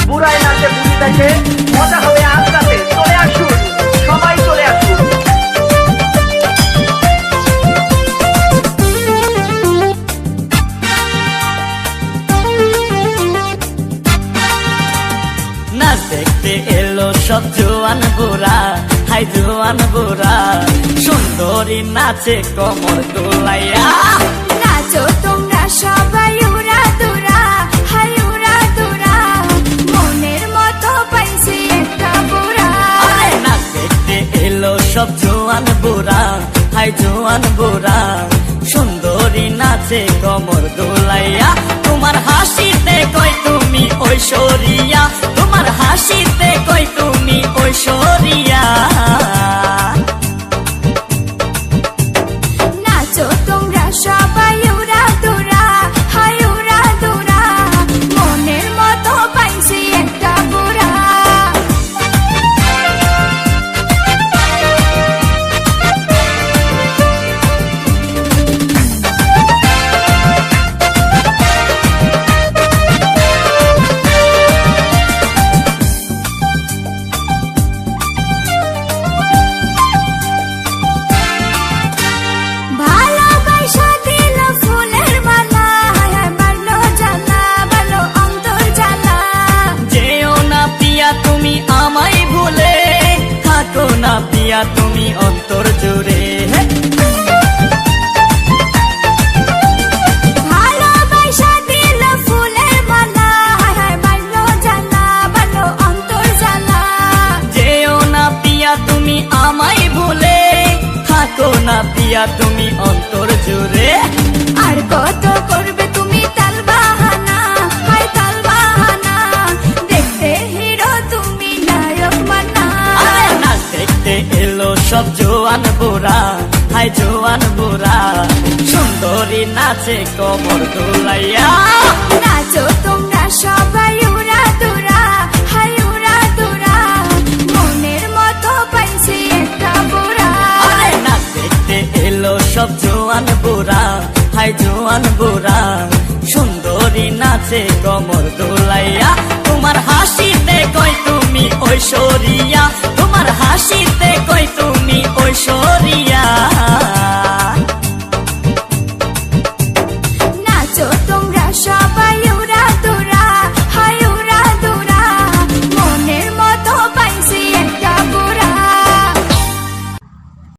বুড়ায় নাচে বুড়ি দেখে, মজা হবে আজ রাতে। চলে আসুন, সবাই চলে আসুন। নাচ দেখতে এলো সব জোয়ান বুড়া, হাই জোয়ান বুড়া, সুন্দরী নাচে কোমর দোলাইয়া। নাচো তোমরা সবাই উড়া দুরা, হাই উড়া দুরা, মনের মতো পাইছি একটা বুড়া। নাচ দেখতে এলো সব জোয়ান বুড়া, হাই জোয়ান বুড়া, সুন্দরী নাচে কোমর দোলাইয়া। তোমার হাসিতে কই তুমি ঐশ্বরিয়া, তোমার হাসিতে কই তুমি ঐশ্বরিয়া। নাচো তোমরা সবাই উড়া দুরা, হাই উড়া দুরা, মনের মতো পাইছি একটা বুড়া। ভালোবাসা দিল ফুলের মালা, বাড়লো জ্বালা, বাড়লো অন্তর জ্বালা। যেও না পিয়া তুমি আমায় ভুলে, থাকো না পিয়া তুমি অন্তর জুড়ে। ভালোবাসা দিল ফুলের মালা, বাড়লো জ্বালা, বাড়লো অন্তর জ্বালা। যেও না পিয়া তুমি আমায় ভুলে, থাকো না পিয়া তুমি অন্তর জুড়ে। আর কত করবে তুমি তাল বাহানা, হাই তাল বাহানা, দেখতে হিরো তুমি নায়ক মানা। নাচ দেখতে এলো সব জোয়ান বুড়া, হাই জোয়ান বুড়া, সুন্দরী নাচে কোমর দোলাইয়া। নাচো তোমরা সবাই উড়া দুরা, হাই উড়া দুরা, মনের মতো পাইছি একটা বুড়া। নাচ দেখতে এলো সব জোয়ান বুড়া, হাই জোয়ান বুড়া, সুন্দরী নাচে কোমর দোলাইয়া। তোমার হাসিতে কই তুমি ঐশ্বরিয়া,